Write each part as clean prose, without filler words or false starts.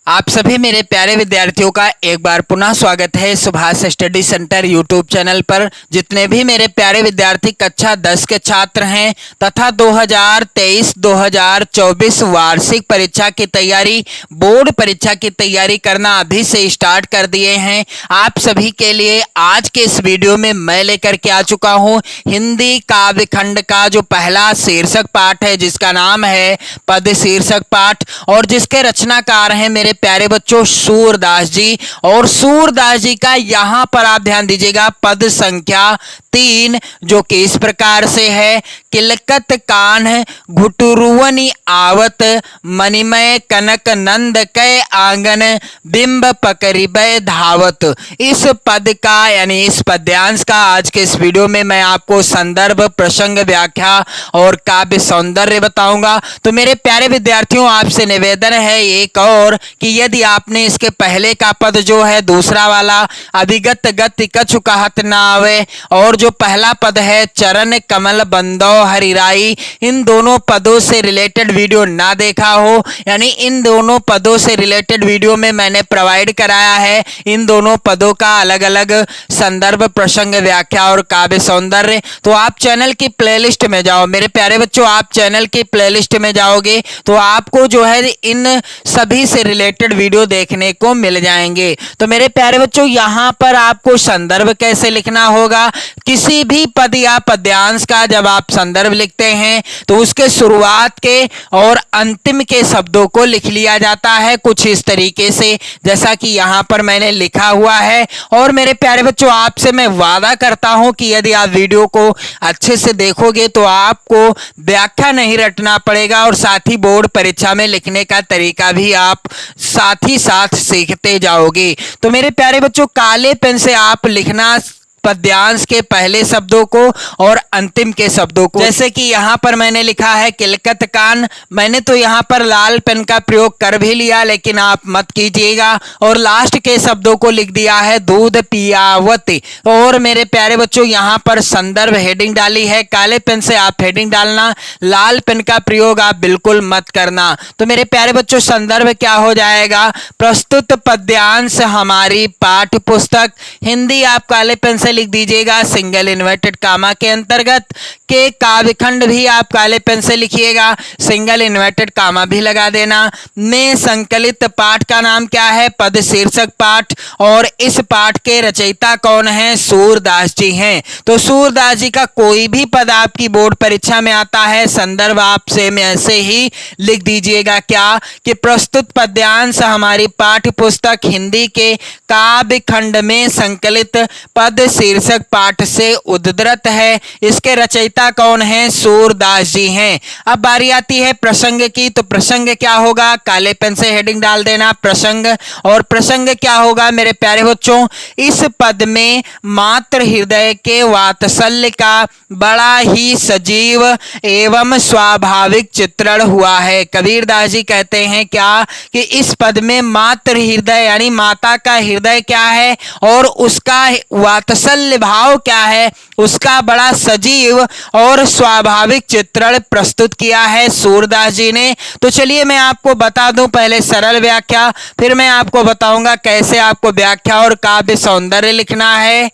आप सभी मेरे प्यारे विद्यार्थियों का एक बार पुनः स्वागत है Subhash study centre YouTube channel पर। जितने भी मेरे प्यारे विद्यार्थी कक्षा 10 के छात्र हैं तथा 2023-2024 वार्षिक परीक्षा की तैयारी, बोर्ड परीक्षा की तैयारी करना अभी से स्टार्ट कर दिए हैं, आप सभी के लिए आज के इस वीडियो में मैं लेकर के आ चुका हूं हिंदी काव्य खंड का जो पहला शीर्षक पाठ है, जिसका नाम है पद शीर्षक पाठ, और जिसके रचनाकार हैं मेरे प्यारे बच्चों सूरदास जी। और सूरदास जी का यहां पर आप ध्यान दीजिएगा पद संख्या 3, जो कि इस प्रकार से है। किलकत कान्ह घुटुरुवनि आवत, मणिमय कनक नंद कै आंगन, बिंब पकरिबै धावत। इस पद का यानी इस पद्यांश का आज के इस वीडियो में मैं आपको संदर्भ, प्रसंग, व्याख्या और काव्य सौंदर्य बताऊंगा। तो मेरे प्यारे विद्यार्थियों, आपसे निवेदन है एक और कि यदि आपने इसके पहले का पद जो है दूसरा वाला अभिगत गति कछु कहत ना आवे, और जो पहला पद है चरण कमल बंदो हरिराई, इन दोनों पदों से रिलेटेड वीडियो ना देखा हो, यानी इन दोनों पदों से रिलेटेड वीडियो में मैंने प्रोवाइड कराया है इन दोनों पदों का अलग अलग संदर्भ, प्रसंग, व्याख्या और काव्य सौंदर्य। तो आप चैनल की प्लेलिस्ट में जाओ मेरे प्यारे बच्चों, आप चैनल की प्लेलिस्ट में जाओगे तो आपको जो है इन सभी से रिलेटेड वीडियो देखने को मिल जाएंगे। तो मेरे प्यारे बच्चों, यहां पर आपको संदर्भ कैसे लिखना होगा, किसी भी पद या पद्यांश का जब आप संदर्भ लिखते हैं तो उसके शुरुआत के और अंतिम के शब्दों को लिख लिया जाता है कुछ इस तरीके से, जैसा कि यहां पर मैंने लिखा हुआ है। और मेरे प्यारे बच्चों, आपसे मैं वादा करता हूं कि यदि आप वीडियो को अच्छे से देखोगे तो आपको व्याख्या नहीं रटना पड़ेगा, और साथ ही बोर्ड परीक्षा में लिखने का तरीका भी आप साथ ही साथ सीखते जाओगे। तो मेरे प्यारे बच्चों, काले पेन से आप लिखना पद्यांश के पहले शब्दों को और अंतिम के शब्दों को, जैसे कि यहां पर मैंने लिखा है किलकत कान, मैंने तो यहां पर लाल पेन का प्रयोग कर भी लिया, लेकिन आप मत कीजिएगा। और लास्ट के शब्दों को लिख दिया है दूध पियावत। और मेरे प्यारे बच्चों, यहां पर संदर्भ हेडिंग डाली है, काले पेन से आप हेडिंग डालना, लाल पेन का प्रयोग आप बिल्कुल मत करना। तो मेरे प्यारे बच्चों, संदर्भ क्या हो जाएगा, प्रस्तुत पद्यांश हमारी पाठ्य पुस्तक हिंदी, आप काले पेन से लिख दीजिएगा सिंगल इन्वर्टेड कामा के अंतर्गत, के काव्यखंड भी आप काले पेन से लिखिएगा, सिंगल इन्वर्टेड कामा भी लगा देना। में संकलित पाठ का नाम क्या है, पद शीर्षक पाठ, और इस पाठ के रचयिता कौन है, सूरदास जी हैं। तो सूरदास जी का कोई भी पद आपकी बोर्ड परीक्षा में आता है, संदर्भ आपसे में ऐसे ही लिख दीजिएगा क्या, कि प्रस्तुत पद्यांश हमारी पाठ्य पुस्तक हिंदी के काव्य खंड में संकलित पद शीर्षक पाठ से उद्धृत है। इसके रचयिता कौन है, सूरदास जी हैं। अब बारी आती है प्रसंग की। तो प्रसंग क्या होगा, काले पेन से हेडिंग डाल देना प्रसंग। और प्रसंग क्या होगा मेरे प्यारे बच्चों, इस पद में मातृ हृदय के वात्सल्य का बड़ा ही सजीव एवं स्वाभाविक चित्रण हुआ है। कबीरदास जी कहते हैं क्या, कि इस पद में मातृ हृदय यानी माता का हृदय क्या है और उसका वात्सल्य भाव क्या है, उसका बड़ा सजीव और स्वाभाविक चित्रण प्रस्तुत किया है सूरदास जी ने। तो चलिए मैं आपको बता दूं पहले सरल व्याख्या, फिर मैं आपको बताऊंगा कैसे आपको व्याख्या और काव्य सौंदर्य लिखना है।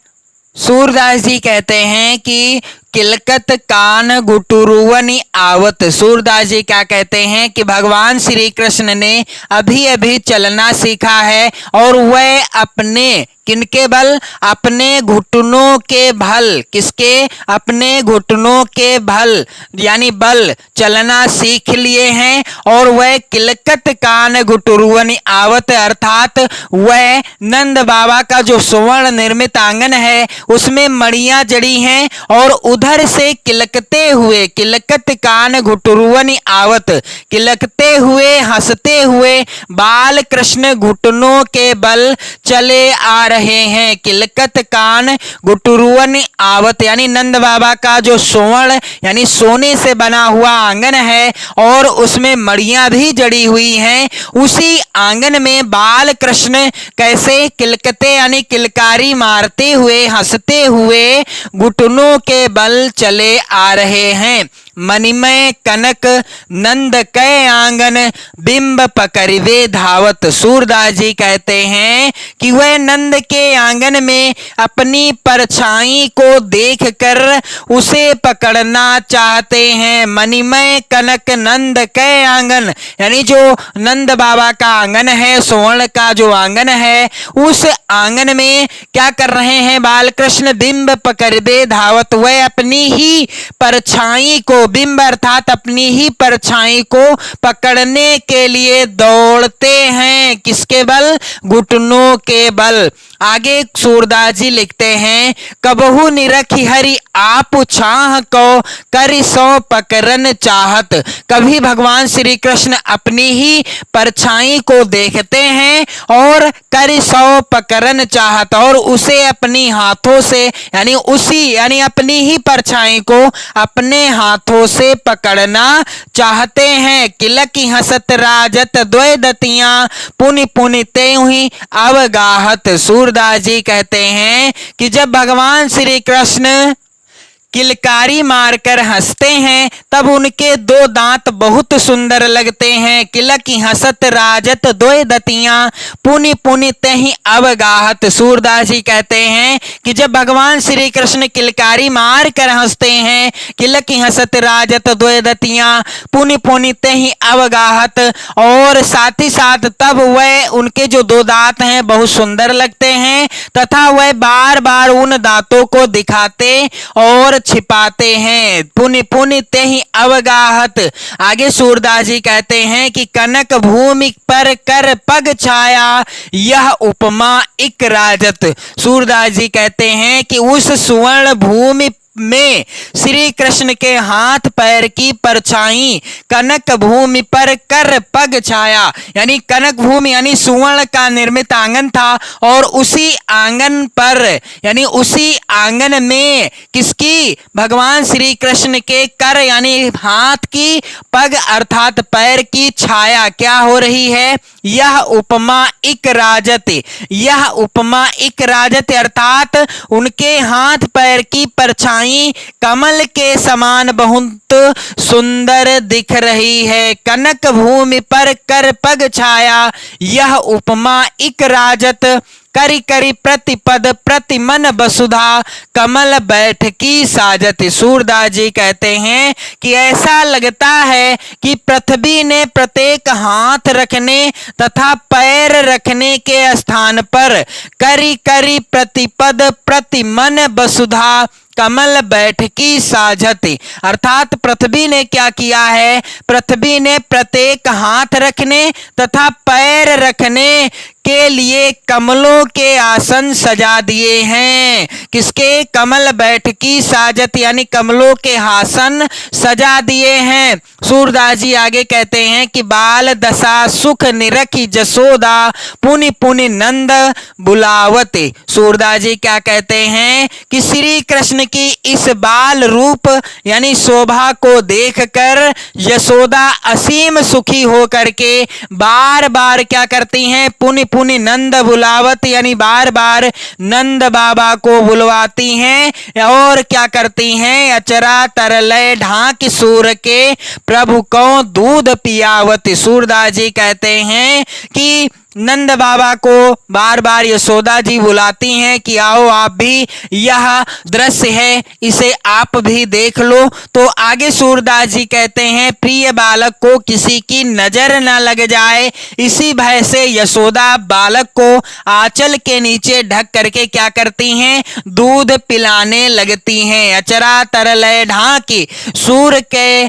सूरदास जी कहते हैं कि किलकत कान गुटुरुवनि आवत। सूरदास जी क्या कहते हैं कि भगवान श्री कृष्ण ने अभी अभी चलना सीखा है, और वह अपने किनके बल, अपने घुटनों के बल, किसके, अपने घुटनों के बल यानी बल चलना सीख लिए हैं। और वह किलकत कान गुटुरुवनि आवत, अर्थात वह नंद बाबा का जो स्वर्ण निर्मित आंगन है उसमें मणियां जड़ी हैं, और उधर से किलकते हुए, किलकत कान घुटुरुवनि आवत, किलकते हुए हंसते हुए बाल कृष्ण घुटनों के बल चले आ रहे हैं। किलकत कान घुटुरुवनि आवत यानी नंद बाबा का जो स्वर्ण यानी सोने से बना हुआ आंगन है और उसमें मड़ियां भी जड़ी हुई हैं, उसी आंगन में बाल कृष्ण कैसे किलकते यानी किलकारी मारते हुए, हंसते हुए घुटनों के बल चले आ रहे हैं। मणिमय कनक नंद कै आंगन बिंब पकड़वे धावत। सूरदास जी कहते हैं कि वह नंद के आंगन में अपनी परछाई को देखकर उसे पकड़ना चाहते हैं। मणिमय कनक नंद कै आंगन, यानी जो नंद बाबा का आंगन है, स्वर्ण का जो आंगन है, उस आंगन में क्या कर रहे हैं बाल कृष्ण? बिंब पकड़वे धावत। वह अपनी ही परछाई को, बिंब अर्थात अपनी ही परछाई को पकड़ने के लिए दौड़ते हैं। किसके बल? घुटनों के बल। आगे सूरदास जी लिखते हैं, कबहू निरखि हरि आप छाह को करि सो पकड़न चाहत। कभी भगवान श्री कृष्ण अपनी ही परछाई को देखते हैं और करि सो पकड़न चाहत, और उसे अपनी हाथों से यानी अपनी ही परछाई को अपने हाथों से पकड़ना चाहते हैं। किलकी हसत राजत द्वय दतियां पुनि पुनि तेहु ही अवगाहत। सूरदास जी कहते हैं कि जब भगवान श्री कृष्ण किलकारी मारकर हंसते हैं तब उनके दो दांत बहुत सुंदर लगते हैं। किलकी हसत राजत द्वय दतियां पुनि पुनि तेहि अवगाहत। सूरदास जी कहते हैं कि जब भगवान श्री कृष्ण किलकारी मार कर हंसते हैं, किलकी हसत राजत द्वय दतियां पुनि पुनि तेहि अवगाहत, और साथ ही साथ तब वह उनके जो दो दांत हैं बहुत सुंदर लगते हैं तथा वह बार बार उन दांतों को दिखाते और छिपाते हैं। पुनि पुनि तेहि अवगाहत। आगे सूरदास जी कहते हैं कि कनक भूमि पर कर पग छाया यह उपमा इक राजत। सूरदास जी कहते हैं कि उस सुवर्ण भूमि में श्री कृष्ण के हाथ पैर की परछाई कनक भूमि पर कर पग छाया, यानी कनक भूमि यानी सुवर्ण का निर्मित आंगन था, और उसी आंगन पर यानी उसी आंगन में किसकी? भगवान श्री कृष्ण के कर यानी हाथ की, पग अर्थात पैर की छाया क्या हो रही है? यह उपमा इक राजत। यह उपमा इक राजत अर्थात उनके हाथ पैर की परछाई कमल के समान बहुत सुंदर दिख रही है। कनक भूमि पर कर पग छाया यह उपमा इक राजत, करी करी प्रतिपद प्रति मन वसुधा कमल बैठकी साजत। सूरदास जी कहते हैं कि ऐसा लगता है कि पृथ्वी ने प्रत्येक हाथ रखने तथा पैर रखने के स्थान पर करी करी प्रतिपद प्रति मन वसुधा कमल बैठकी साजती, अर्थात पृथ्वी ने क्या किया है? पृथ्वी ने प्रत्येक हाथ रखने तथा पैर रखने के लिए कमलों के आसन सजा दिए हैं। किसके? कमल बैठकी साजत, यानी कमलों के आसन सजा दिए हैं। सूरदास जी आगे कहते हैं कि बाल दशा सुख निरखी जसोदा पुनि पुनि नंद बुलावते। सूरदास जी क्या कहते हैं कि श्री कृष्ण की इस बाल रूप यानी शोभा को देखकर यशोदा असीम सुखी होकर के बार बार क्या करती हैं? पुनि पुनि नंद बुलावत, यानी बार बार नंद बाबा को बुलवाती हैं और क्या करती हैं? अचरा तरलय ढाक सूर के प्रभु को दूध पियावत। सूरदास जी कहते हैं कि नंद बाबा को बार बार यशोदा जी बुलाती हैं कि आओ आप भी, यह दृश्य है इसे आप भी देख लो। तो आगे सूरदास जी कहते हैं प्रिय बालक को किसी की नजर न लग जाए, इसी भय से यशोदा बालक को आंचल के नीचे ढक करके क्या करती हैं? दूध पिलाने लगती हैं। अचरा तरलय ढाकी सूर के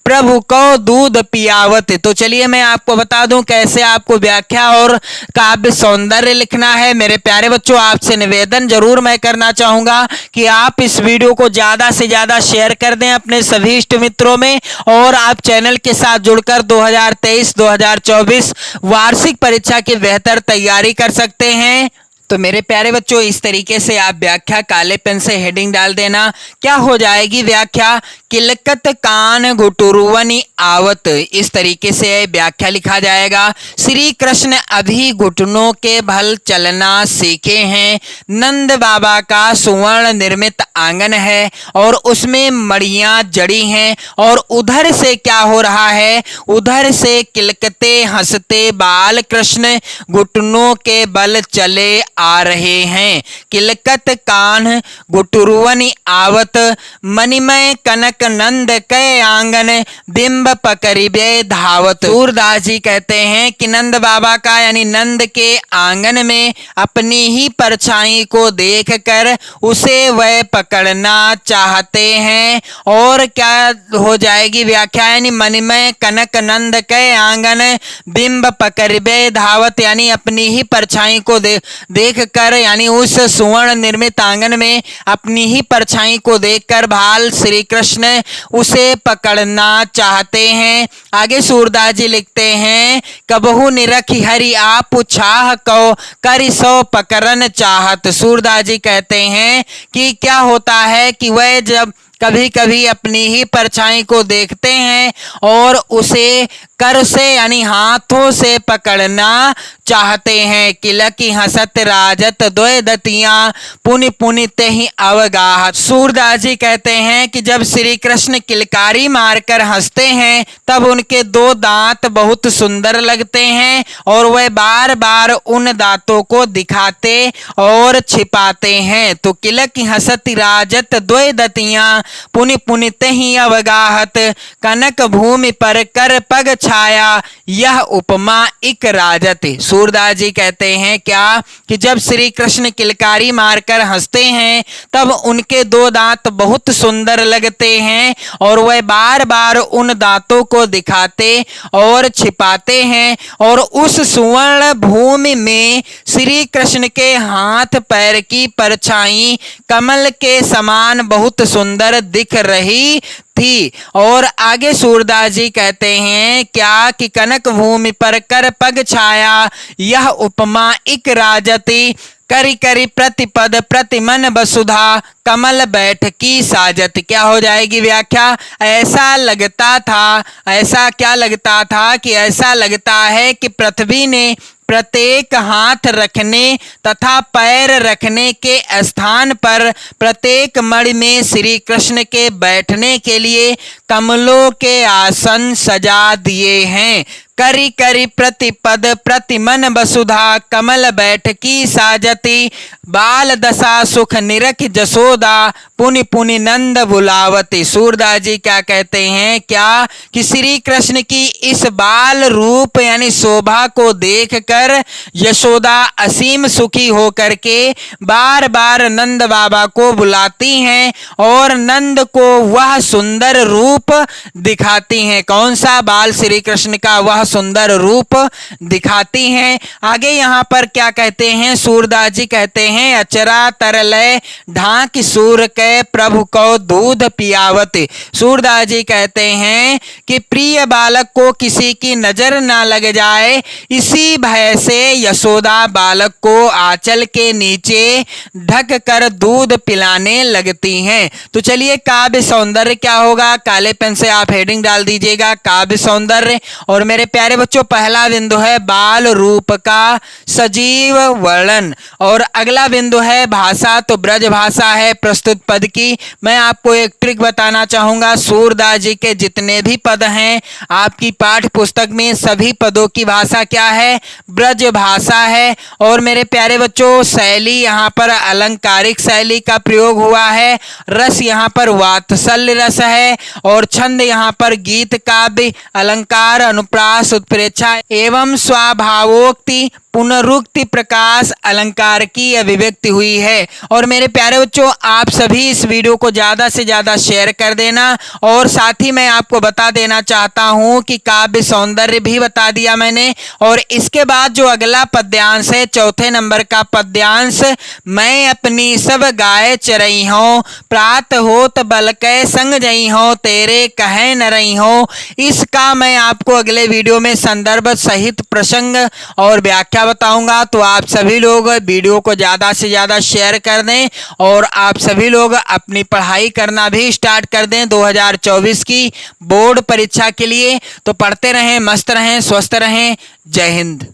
प्रभु को दूध पियावत। तो चलिए मैं आपको बता दूं कैसे आपको व्याख्या और काव्य सौंदर्य लिखना है। मेरे प्यारे बच्चों, आपसे निवेदन जरूर मैं करना चाहूंगा कि आप इस वीडियो को ज्यादा से ज्यादा शेयर कर दें अपने सभी इष्ट मित्रों में, और आप चैनल के साथ जुड़कर 2023-2024 वार्षिक परीक्षा की बेहतर तैयारी कर सकते हैं। तो मेरे प्यारे बच्चों, इस तरीके से आप व्याख्या काले पेन से हेडिंग डाल देना। क्या हो जाएगी व्याख्या किलकत कान घुटुरवनि आवत, इस तरीके से व्याख्या लिखा जाएगा। श्री कृष्ण अभी घुटनों के बल चलना सीखे हैं। नंद बाबा का सुवर्ण निर्मित आंगन है और उसमें मड़ियां जड़ी हैं और उधर से क्या हो रहा है, उधर से किलकते हंसते बाल कृष्ण घुटनों के बल चले आ रहे हैं। किलकत कान घुटुरवनि आवत, मणिमय कनक नंद कै आंगन बिंब पकड़िबे धावत। सूरदास जी कहते हैं कि नंद बाबा का यानी नंद के आंगन में अपनी ही परछाई को देखकर उसे वह पकड़ना चाहते हैं। और क्या हो जाएगी व्याख्या, यानी मणिमय कनक नंद कै आंगन बिंब पकड़िबे धावत, यानी अपनी ही परछाई को देखकर यानी उस सुवर्ण निर्मित आंगन में अपनी ही परछाई को देखकर भाल श्री कृष्ण उसे पकड़ना चाहते हैं। आगे सूरदास जी लिखते हैं, कबहू निरखि हरि आप छाह को करि सो पकड़न चाहत। सूरदास जी कहते हैं कि क्या होता है कि वह जब कभी कभी अपनी ही परछाई को देखते हैं और उसे कर से यानी हाथों से पकड़ना चाहते हैं। किलकी हंसत राजत द्वय दतियां पुनि पुनि तेहि अवगाहत। सूरदास जी कहते हैं कि जब श्री कृष्ण किलकारी मारकर हंसते हैं तब उनके दो दांत बहुत सुंदर लगते हैं और वह बार बार उन दांतों को दिखाते और छिपाते हैं। तो किलकी हंसत राजत द्वय दतियां पुनि पुनि तेहि अवगाहत, कनक भूमि पर कर पग छाया यह उपमा इक राजत। सूरदास जी कहते हैं क्या कि जब श्री कृष्ण किलकारी मारकर हंसते हैं तब उनके दो दांत बहुत सुंदर लगते हैं और वह बार बार उन दांतों को दिखाते और छिपाते हैं। और उस सुवर्ण भूमि में श्री कृष्ण के हाथ पैर की परछाई कमल के समान बहुत सुंदर दिख रही थी। और आगे सूरदास जी कहते हैं क्या कि कनक भूमि पर कर पग छाया यह उपमा इक राजती, करी करी प्रतिपद प्रतिमन वसुधा कमल बैठकी साजत। क्या हो जाएगी व्याख्या, ऐसा लगता था, ऐसा क्या लगता था कि ऐसा लगता है कि पृथ्वी ने प्रत्येक हाथ रखने तथा पैर रखने के स्थान पर प्रत्येक मणि में श्री कृष्ण के बैठने के लिए कमलों के आसन सजा दिए हैं। करी करी प्रतिपद प्रतिमन वसुधा कमल बैठकी साजती, बाल दशा सुख निरख जसोदा पुनि पुनि नंद बुलावती। सूरदास जी क्या कहते हैं क्या कि श्री कृष्ण की इस बाल रूप यानी शोभा को देखकर यशोदा असीम सुखी होकर के बार बार नंद बाबा को बुलाती हैं और नंद को वह सुंदर रूप दिखाती हैं। कौन सा, बाल श्री कृष्ण का वह सुंदर रूप दिखाती हैं। आगे यहाँ पर क्या कहते हैं सूरदास जी कहते हैं, अचरा तरलय ढाक सूर के प्रभु को दूध पियावत। सूरदास जी कहते हैं कि प्रिय बालक को किसी की नजर ना लग जाए इसी भय से यशोदा बालक को आंचल के नीचे ढक कर दूध पिलाने लगती हैं। तो चलिए काव्य सौंदर्य क्या होगा, काले पेन से आप हेडिंग डाल दीजिएगा काव्य सौंदर्य। और मेरे प्यारे बच्चों पहला बिंदु है बाल रूप का सजीव वर्णन और अगला बिंदु है भाषा, तो ब्रज भाषा है प्रस्तुत पद की। मैं आपको एक ट्रिक बताना चाहूंगा, सूरदास जी के जितने भी पद हैं आपकी पाठ्य पुस्तक में सभी पदों की भाषा क्या है, ब्रज भाषा है। और मेरे प्यारे बच्चों शैली यहाँ पर अलंकारिक शैली का प्रयोग हुआ है, रस यहाँ पर वात्सल्य रस है और छंद यहाँ पर गीत काव्य अलंकार अनुप्रास उत्प्रेक्षा एवं स्वाभावोक्ति पुनरुक्ति प्रकाश अलंकार की अभिव्यक्ति हुई है। और मेरे प्यारे बच्चों आप सभी इस वीडियो को ज्यादा से ज्यादा शेयर कर देना और साथ ही मैं आपको बता देना चाहता हूं कि काव्य सौंदर्य भी बता दिया मैंने। और इसके बाद जो अगला पद्यांश है चौथे नंबर का पद्यांश, मैं अपनी सब गाय चरई हूं प्रात होत बल कै संग जई हूं तेरे कहे न रही हूं, इसका मैं आपको अगले वीडियो में संदर्भ सहित प्रसंग और व्याख्या बताऊंगा, तो आप सभी लोग वीडियो को ज़्यादा से ज़्यादा शेयर कर दें और आप सभी लोग अपनी पढ़ाई करना भी स्टार्ट कर दें 2024 की बोर्ड परीक्षा के लिए। तो पढ़ते रहें, मस्त रहें, स्वस्थ रहें। जय हिंद।